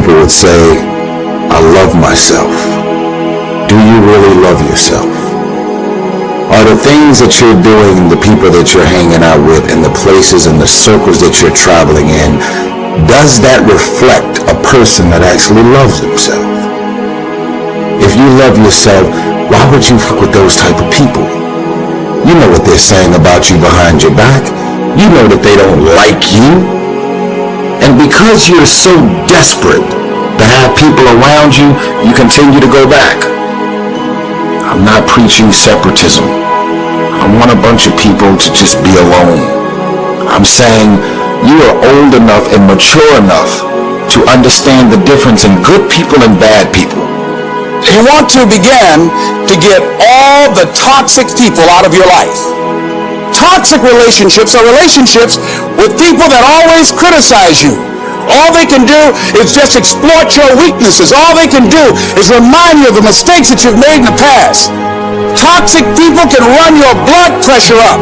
people would say, I love myself. Do you really love yourself? Are the things that you're doing, the people that you're hanging out with, and the places and the circles that you're traveling in, does that reflect a person that actually loves himself? If you love yourself, why would you fuck with those type of people? You know what they're saying about you behind your back. You know that they don't like you. And because you're so desperate to have people around you, you continue to go back. I'm not preaching separatism. I want a bunch of people to just be alone. I'm saying you are old enough and mature enough to understand the difference in good people and bad people. You want to begin to get all the toxic people out of your life. Toxic relationships are relationships with people that always criticize you. All they can do is just exploit your weaknesses. All they can do is remind you of the mistakes that you've made in the past. Toxic people can run your blood pressure up.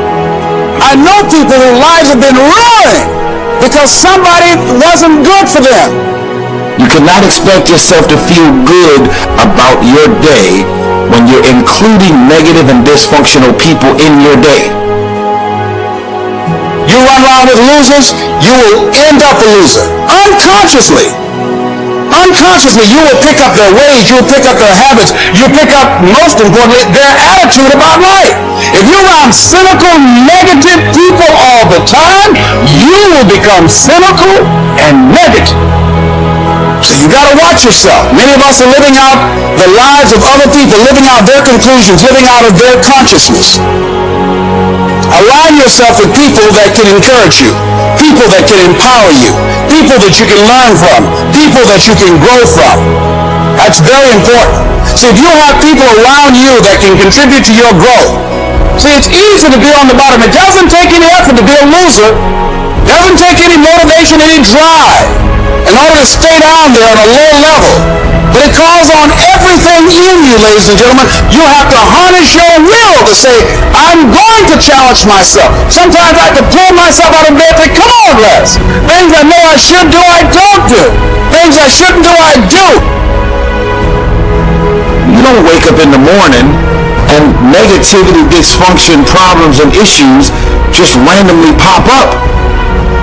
I know people whose lives have been ruined because somebody wasn't good for them. You cannot expect yourself to feel good about your day when you're including negative and dysfunctional people in your day. You run around with losers, you will end up a loser. Unconsciously. Unconsciously, you will pick up their ways, you will pick up their habits, you'll pick up, most importantly, their attitude about life. If you're around cynical, negative people all the time, you will become cynical and negative. So you got to watch yourself. Many of us are living out the lives of other people, living out their conclusions, living out of their consciousness. Align yourself with people that can encourage you, people that can empower you, people that you can learn from, people that you can grow from. That's very important. See, if you have people around you that can contribute to your growth, see, it's easy to be on the bottom. It doesn't take any effort to be a loser. It doesn't take any motivation, any drive in order to stay down there on a low level. But it calls on everything in you, ladies and gentlemen. You have to harness your will to say, I'm going to challenge myself. Sometimes I have to pull myself out of bed and say, come on, Les. Things I know I should do, I don't do. Things I shouldn't do, I do. You don't wake up in the morning and negativity, dysfunction, problems, and issues just randomly pop up.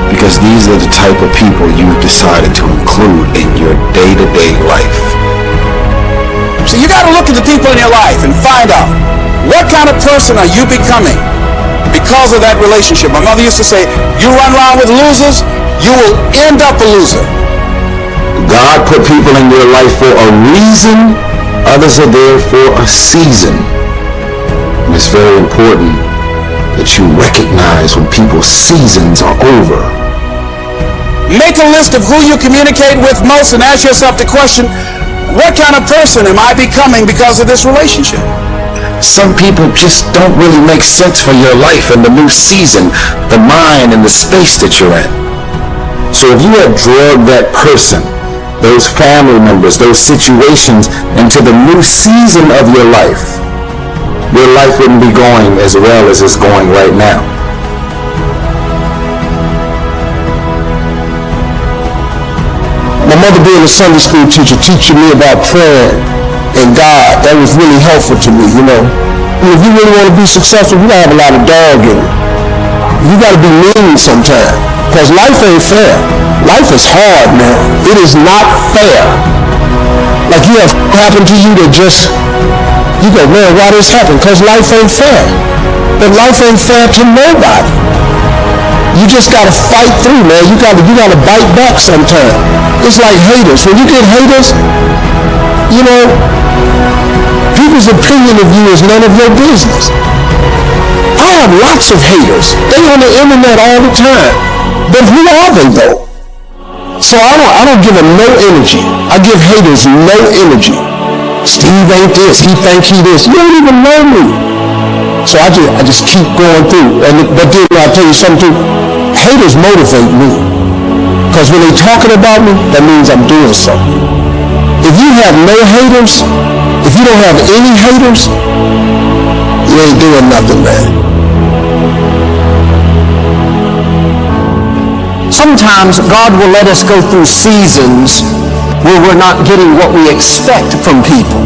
Because these are the type of people you've decided to include in your day-to-day life. So you got to look at the people in your life and find out what kind of person are you becoming because of that relationship. My mother used to say, you run around with losers, you will end up a loser. God put people in your life for a reason. Others are there for a season. And it's very important that you recognize when people's seasons are over. Make a list of who you communicate with most and ask yourself the question, what kind of person am I becoming because of this relationship? Some people just don't really make sense for your life and the new season, the mind and the space that you're in. So if you have drugged that person, those family members, those situations into the new season of your life wouldn't be going as well as it's going right now. My mother being a Sunday school teacher, teaching me about prayer and God, that was really helpful to me, you know. And if you really want to be successful, you gotta have a lot of dog in it. You gotta be mean sometimes, because life ain't fair. Life is hard, man. It is not fair. Like you have happened to you that just, you go, man, why this happened? Because life ain't fair. But life ain't fair to nobody. You just gotta fight through, man. You gotta bite back sometimes. It's like haters. When you get haters, you know, people's opinion of you is none of your business. I have lots of haters. They on the internet all the time. But who are they though? So I don't give them no energy. I give haters no energy. Steve ain't this. He think he this. You don't even know me. So I just keep going through. But then I'll tell you something too. Haters motivate me. Because when they talking about me, that means I'm doing something. If you have no haters, if you don't have any haters, you ain't doing nothing, man. Sometimes God will let us go through seasons where we're not getting what we expect from people.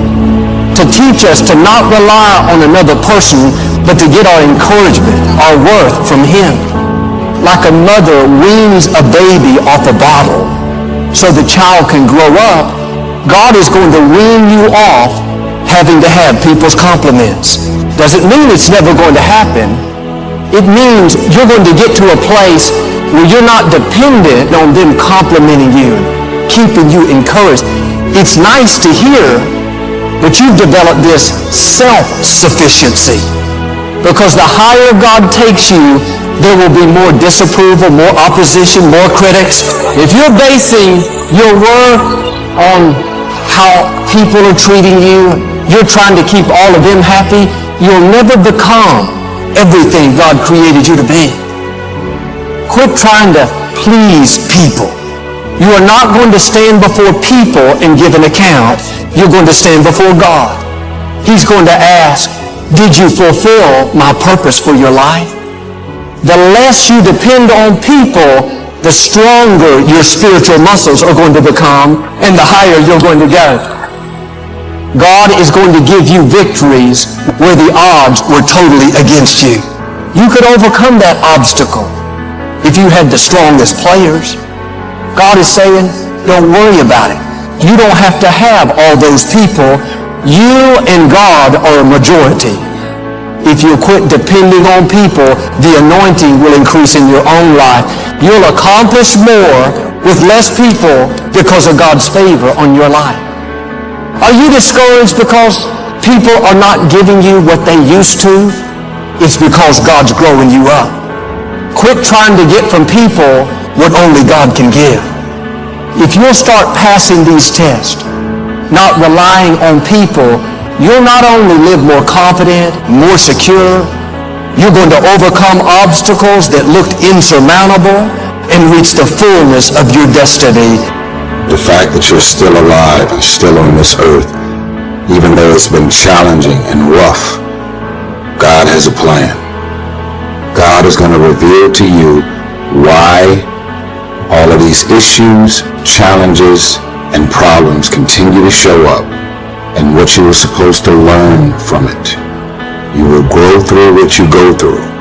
To teach us to not rely on another person, but to get our encouragement, our worth from Him. Like a mother weans a baby off a bottle so the child can grow up, God is going to wean you off having to have people's compliments. Doesn't mean it's never going to happen. It means you're going to get to a place where you're not dependent on them complimenting you, keeping you encouraged. It's nice to hear, but you've developed this self-sufficiency. Because the higher God takes you, there will be more disapproval, more opposition, more critics. If you're basing your worth on how people are treating you, you're trying to keep all of them happy, you'll never become everything God created you to be. Quit trying to please people. You are not going to stand before people and give an account. You're going to stand before God. He's going to ask, did you fulfill my purpose for your life? The less you depend on people, the stronger your spiritual muscles are going to become and the higher you're going to go. God is going to give you victories where the odds were totally against you. You could overcome that obstacle if you had the strongest players. God is saying, don't worry about it. You don't have to have all those people. You and God are a majority. If you quit depending on people, the anointing will increase in your own life. You'll accomplish more with less people because of God's favor on your life. Are you discouraged because people are not giving you what they used to? It's because God's growing you up. Quit trying to get from people what only God can give. If you'll start passing these tests, not relying on people, you'll not only live more confident, more secure, you're going to overcome obstacles that looked insurmountable and reach the fullness of your destiny. The fact that you're still alive and still on this earth, even though it's been challenging and rough, God has a plan. God is going to reveal to you why all of these issues, challenges, and problems continue to show up, and what you were supposed to learn from it. You will grow through what you go through.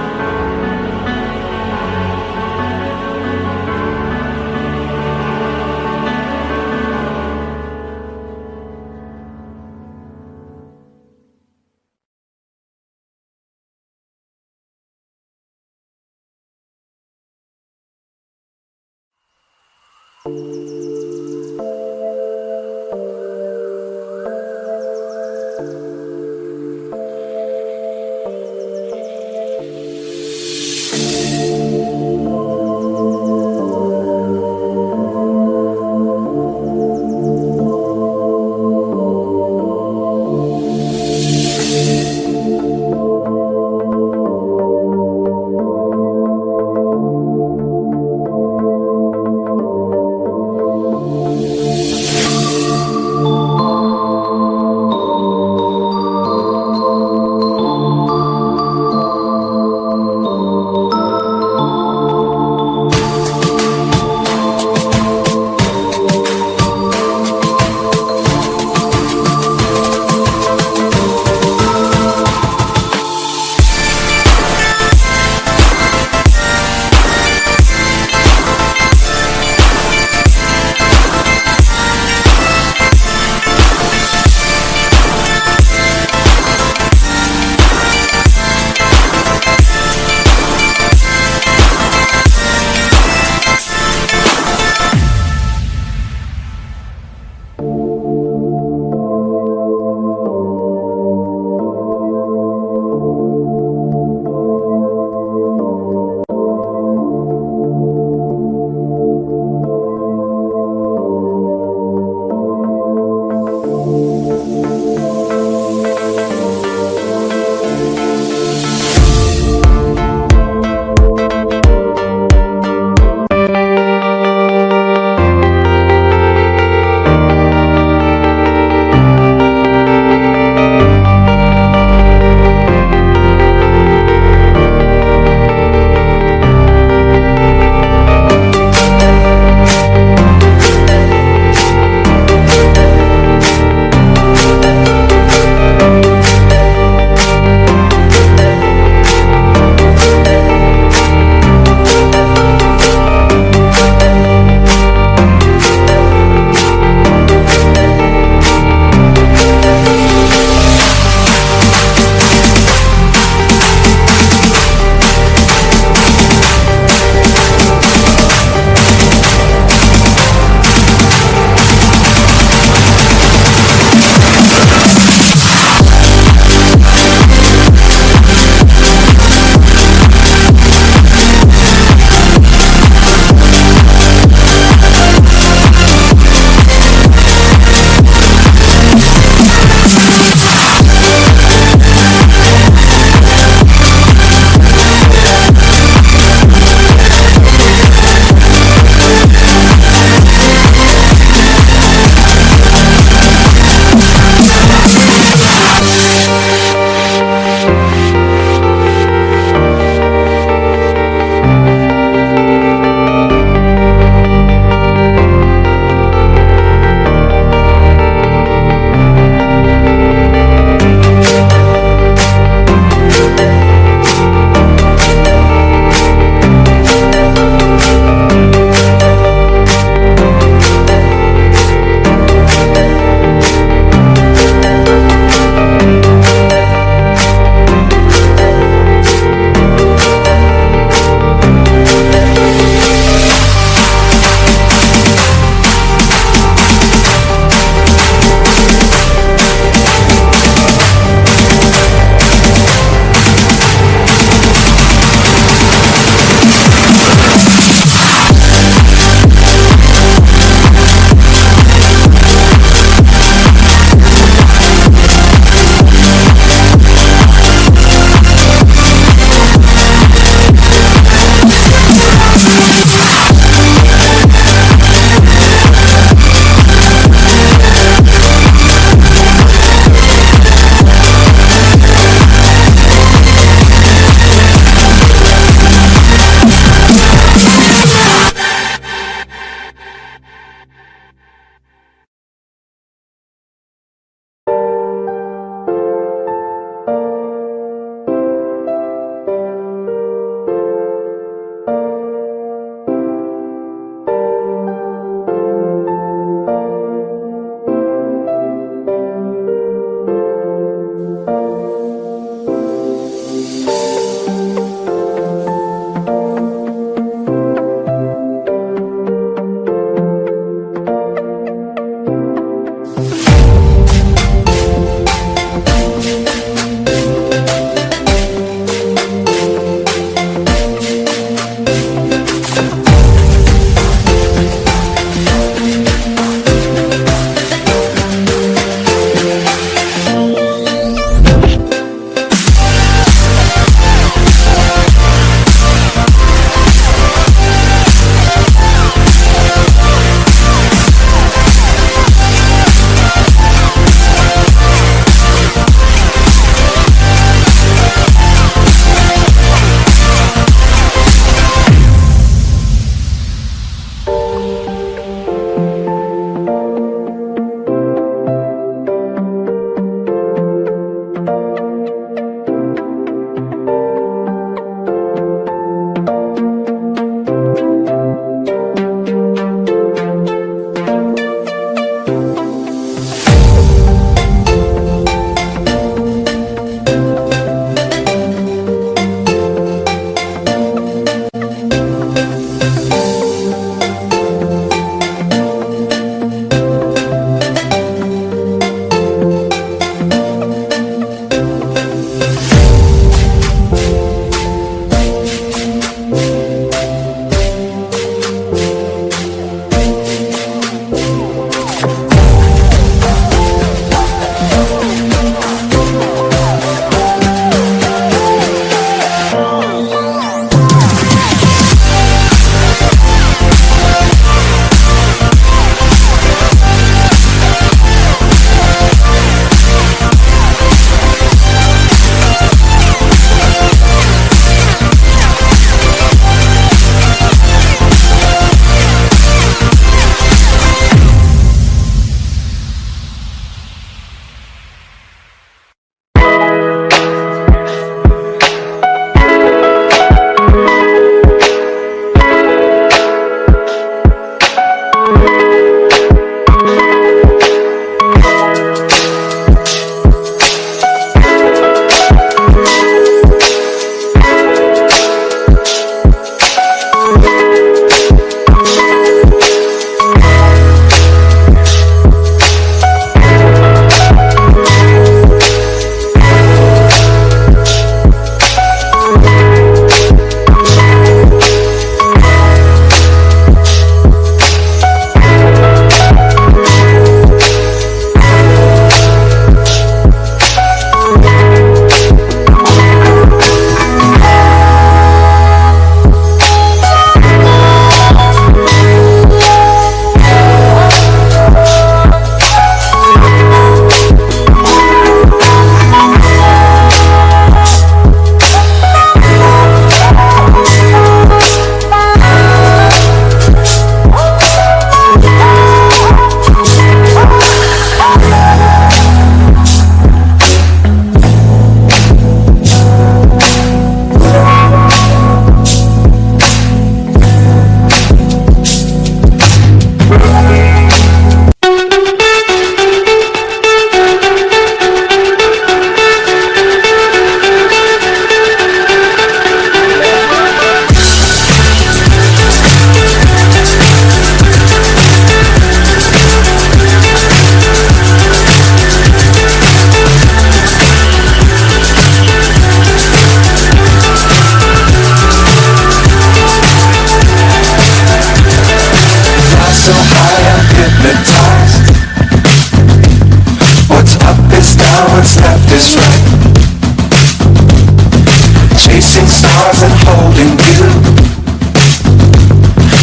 in view.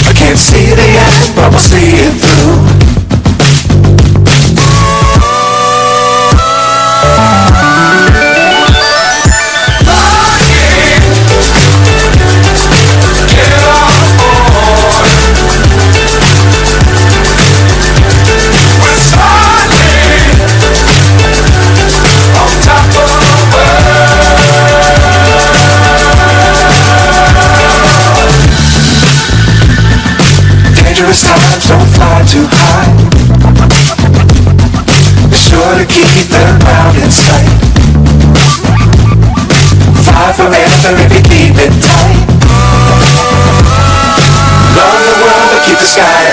I can't see the end, but we'll see it through. Dangerous times, don't fly too high. Be sure to keep the ground in sight. Fly forever if you keep it tight. Love the world, but keep the sky